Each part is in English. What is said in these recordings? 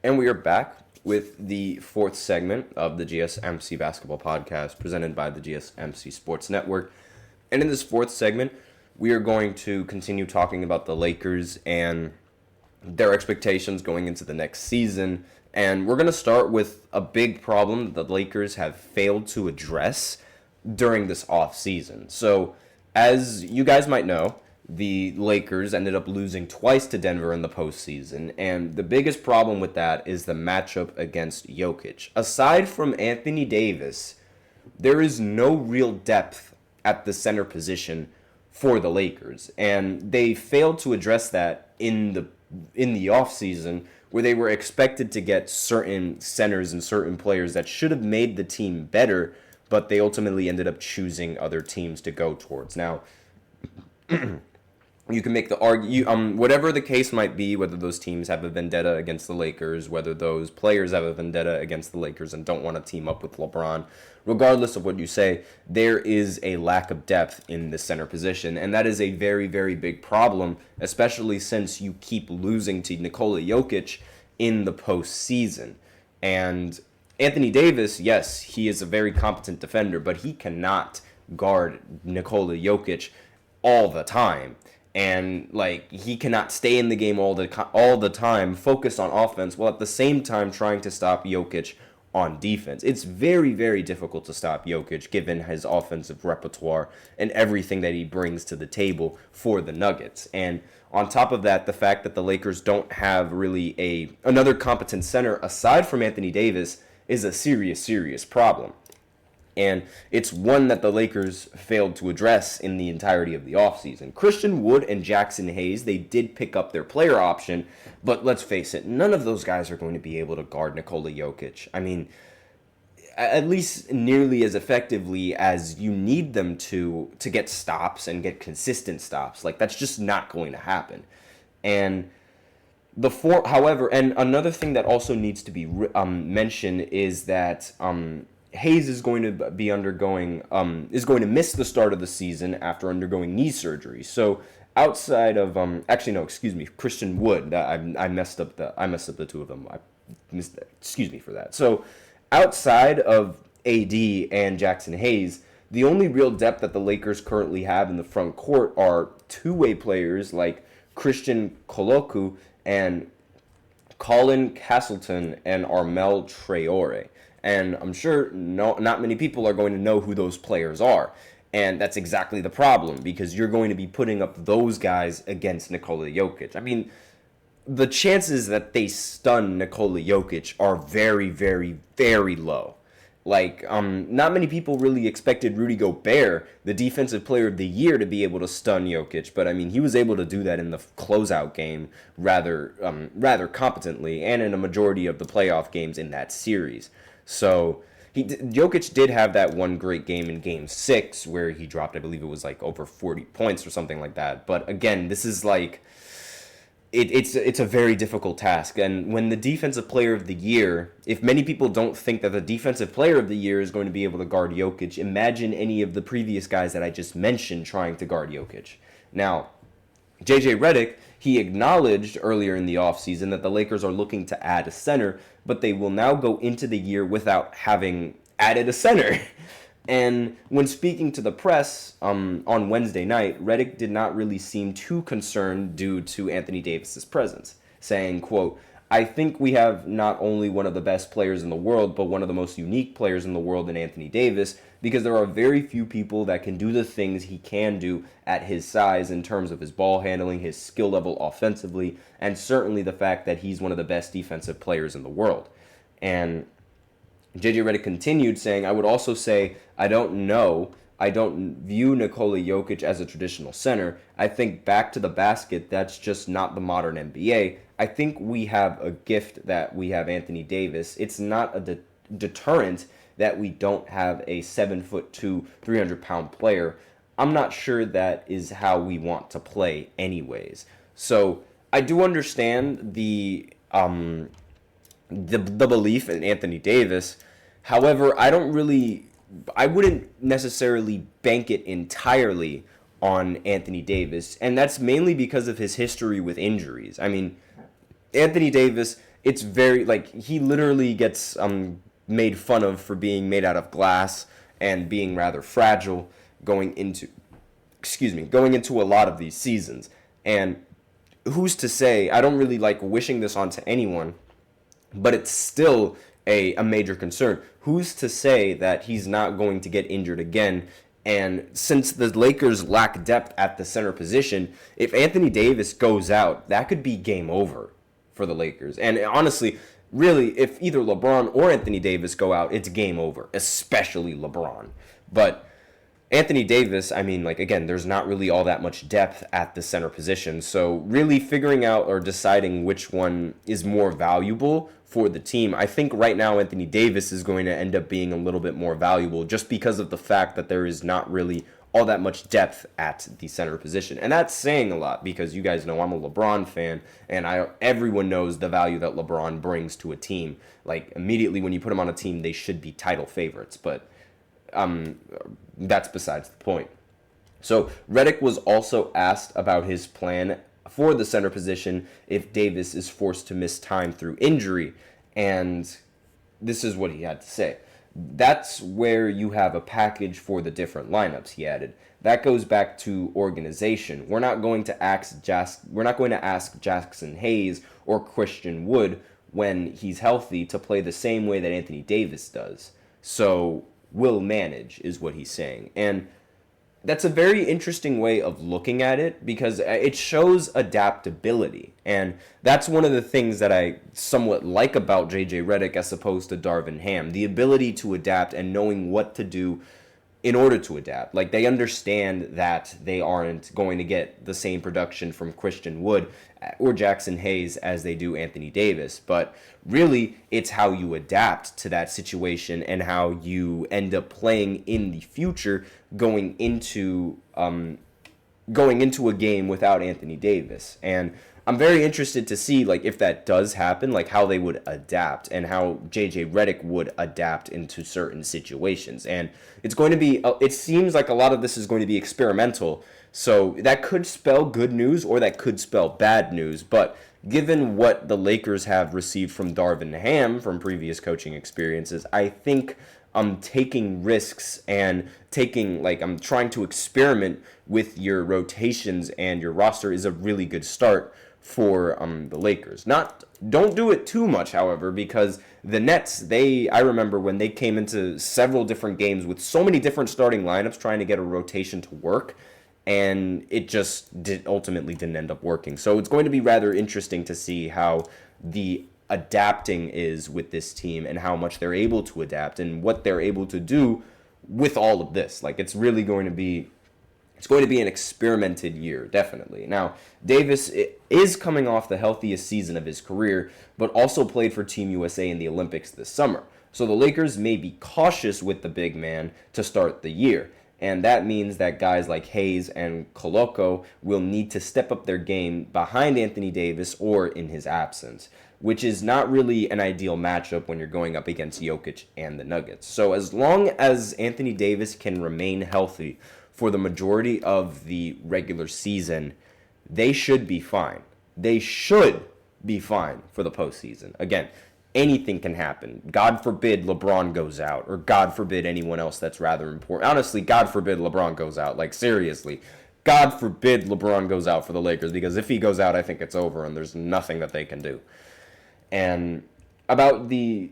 And we are back with the fourth segment of the GSMC Basketball Podcast presented by the GSMC Sports Network. And in this fourth segment, we are going to continue talking about the Lakers and their expectations going into the next season. And we're going to start with a big problem that the Lakers have failed to address during this offseason. So, as you guys might know, the Lakers ended up losing twice to Denver in the postseason, and the biggest problem with that is the matchup against Jokic. Aside from Anthony Davis, there is no real depth at the center position for the Lakers, and they failed to address that in the offseason, where they were expected to get certain centers and certain players that should have made the team better, but they ultimately ended up choosing other teams to go towards. Now, you can make the argument, whatever the case might be, whether those teams have a vendetta against the Lakers, whether those players have a vendetta against the Lakers and don't want to team up with LeBron, regardless of what you say, there is a lack of depth in the center position, and that is a very, very big problem, especially since you keep losing to Nikola Jokic in the postseason. And Anthony Davis, yes, he is a very competent defender, but he cannot guard Nikola Jokic all the time. And he cannot stay in the game all the time, focus on offense, while at the same time trying to stop Jokic on defense. It's very, very difficult to stop Jokic given his offensive repertoire and everything that he brings to the table for the Nuggets. And on top of that, the fact that the Lakers don't have really another competent center aside from Anthony Davis is a serious, serious problem. And it's one that the Lakers failed to address in the entirety of the offseason. Christian Wood and Jackson Hayes, they did pick up their player option, but let's face it, none of those guys are going to be able to guard Nikola Jokic. I mean, at least nearly as effectively as you need them to get stops and get consistent stops. That's just not going to happen. And however, and another thing that also needs to be mentioned is that Hayes is going to be is going to miss the start of the season after undergoing knee surgery. So outside of Christian Wood. I messed up the two of them. Excuse me for that. So outside of AD and Jackson Hayes, the only real depth that the Lakers currently have in the front court are two-way players like Christian Colocu and Colin Castleton and Armel Traore. And I'm sure not many people are going to know who those players are. And that's exactly the problem, because you're going to be putting up those guys against Nikola Jokic. I mean, the chances that they stun Nikola Jokic are very, very, very low. Not many people really expected Rudy Gobert, the defensive player of the year, to be able to stun Jokic. But, I mean, he was able to do that in the closeout game rather competently, and in a majority of the playoff games in that series. So Jokic did have that one great game in Game 6 where he dropped, I believe it was over 40 points or something like that. But again, this is it's a very difficult task. And when the defensive player of the year, if many people don't think that the defensive player of the year is going to be able to guard Jokic, imagine any of the previous guys that I just mentioned trying to guard Jokic. Now, JJ Redick, he acknowledged earlier in the offseason that the Lakers are looking to add a center, but they will now go into the year without having added a center. And when speaking to the press on Wednesday night, Redick did not really seem too concerned due to Anthony Davis's presence, saying, quote, "I think we have not only one of the best players in the world, but one of the most unique players in the world in Anthony Davis, because there are very few people that can do the things he can do at his size in terms of his ball handling, his skill level offensively, and certainly the fact that he's one of the best defensive players in the world." And JJ Redick continued saying, "I would also say, I don't view Nikola Jokic as a traditional center. I think back to the basket, that's just not the modern NBA. I think we have a gift that we have Anthony Davis. It's not a deterrent that we don't have a 7'2", 300-pound player. I'm not sure that is how we want to play anyways." So I do understand the belief in Anthony Davis. However, I wouldn't necessarily bank it entirely on Anthony Davis, and that's mainly because of his history with injuries. I mean, Anthony Davis it's very, like, he literally gets made fun of for being made out of glass and being rather fragile going into going into a lot of these seasons. And who's to say, I don't really like wishing this onto anyone, but it's still a major concern. Who's to say that he's not going to get injured again? And since the Lakers lack depth at the center position, if Anthony Davis goes out, that could be game over for the Lakers. And honestly, really, if either LeBron or Anthony Davis go out, it's game over, especially LeBron. But Anthony Davis, I mean, like, again, there's not really all that much depth at the center position. So really figuring out or deciding which one is more valuable for the team, I think right now Anthony Davis is going to end up being a little bit more valuable just because of the fact that there is not really all that much depth at the center position. And that's saying a lot because you guys know I'm a LeBron fan, and everyone knows the value that LeBron brings to a team. Like, immediately when you put him on a team, they should be title favorites. But that's besides the point. So Redick was also asked about his plan for the center position if Davis is forced to miss time through injury, and this is what he had to say. That's where you have a package for the different lineups, he added. That goes back to organization. We're not going to ask Jackson Hayes or Christian Wood when he's healthy to play the same way that Anthony Davis does. So we'll manage, is what he's saying. And that's a very interesting way of looking at it because it shows adaptability. And that's one of the things that I somewhat like about JJ Redick as opposed to Darvin Ham. The ability to adapt and knowing what to do in order to adapt. Like, they understand that they aren't going to get the same production from Christian Wood or Jackson Hayes as they do Anthony Davis. But really, it's how you adapt to that situation and how you end up playing in the future going into a game without Anthony Davis. And I'm very interested to see, like, if that does happen, like, how they would adapt and how JJ Redick would adapt into certain situations. And it's going to be, it seems like a lot of this is going to be experimental. So that could spell good news or that could spell bad news. But given what the Lakers have received from Darvin Ham from previous coaching experiences, I think taking risks and I'm trying to experiment with your rotations and your roster is a really good start for the Lakers. Don't do it too much, however, because the Nets, I remember when they came into several different games with so many different starting lineups trying to get a rotation to work, and it just ultimately didn't end up working. So it's going to be rather interesting to see how the adapting is with this team and how much they're able to adapt and what they're able to do with all of this. Like, it's going to be an experimented year, definitely. Now, Davis is coming off the healthiest season of his career, but also played for Team USA in the Olympics this summer. So the Lakers may be cautious with the big man to start the year. And that means that guys like Hayes and Koloko will need to step up their game behind Anthony Davis or in his absence, which is not really an ideal matchup when you're going up against Jokic and the Nuggets. So as long as Anthony Davis can remain healthy for the majority of the regular season, they should be fine. They should be fine for the postseason. Again, anything can happen. God forbid LeBron goes out, or God forbid anyone else that's rather important. Honestly, God forbid LeBron goes out. Like, seriously, God forbid LeBron goes out for the Lakers, because if he goes out, I think it's over, and there's nothing that they can do. And about the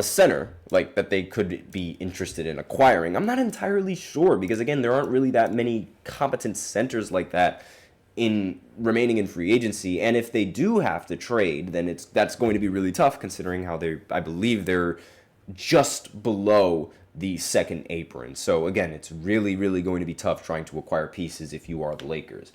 center, like, that they could be interested in acquiring, I'm not entirely sure, because again, there aren't really that many competent centers like that remaining in free agency. And if they do have to trade, then that's going to be really tough, considering how I believe they're just below the second apron. So again, it's really, really going to be tough trying to acquire pieces if you are the Lakers.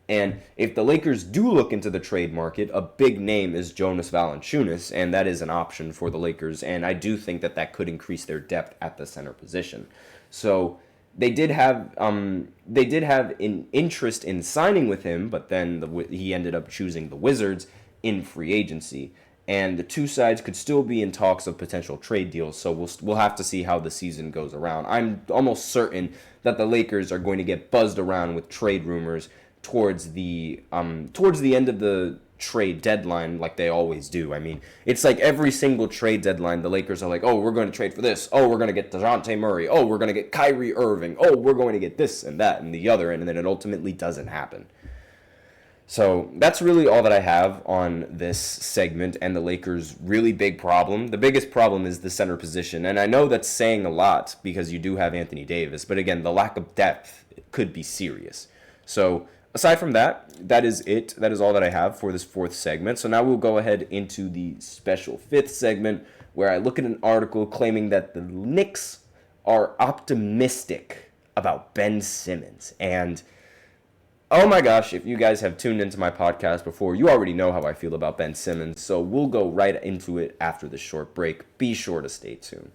And if the Lakers do look into the trade market, a big name is Jonas Valanciunas, and that is an option for the Lakers. And I do think that could increase their depth at the center position. So they did have an interest in signing with him, but then he ended up choosing the Wizards in free agency. And the two sides could still be in talks of potential trade deals, so we'll have to see how the season goes around. I'm almost certain that the Lakers are going to get buzzed around with trade rumors towards the end of the trade deadline like they always do. I mean, it's like every single trade deadline, the Lakers are like, oh, we're going to trade for this. Oh, we're going to get DeJounte Murray. Oh, we're going to get Kyrie Irving. Oh, we're going to get this and that and the other. And then it ultimately doesn't happen. So that's really all that I have on this segment and the Lakers' really big problem. The biggest problem is the center position. And I know that's saying a lot because you do have Anthony Davis. But again, the lack of depth could be serious. So aside from that, that is it. That is all that I have for this fourth segment. So now we'll go ahead into the special fifth segment where I look at an article claiming that the Knicks are optimistic about Ben Simmons. And oh my gosh, if you guys have tuned into my podcast before, you already know how I feel about Ben Simmons. So we'll go right into it after this short break. Be sure to stay tuned.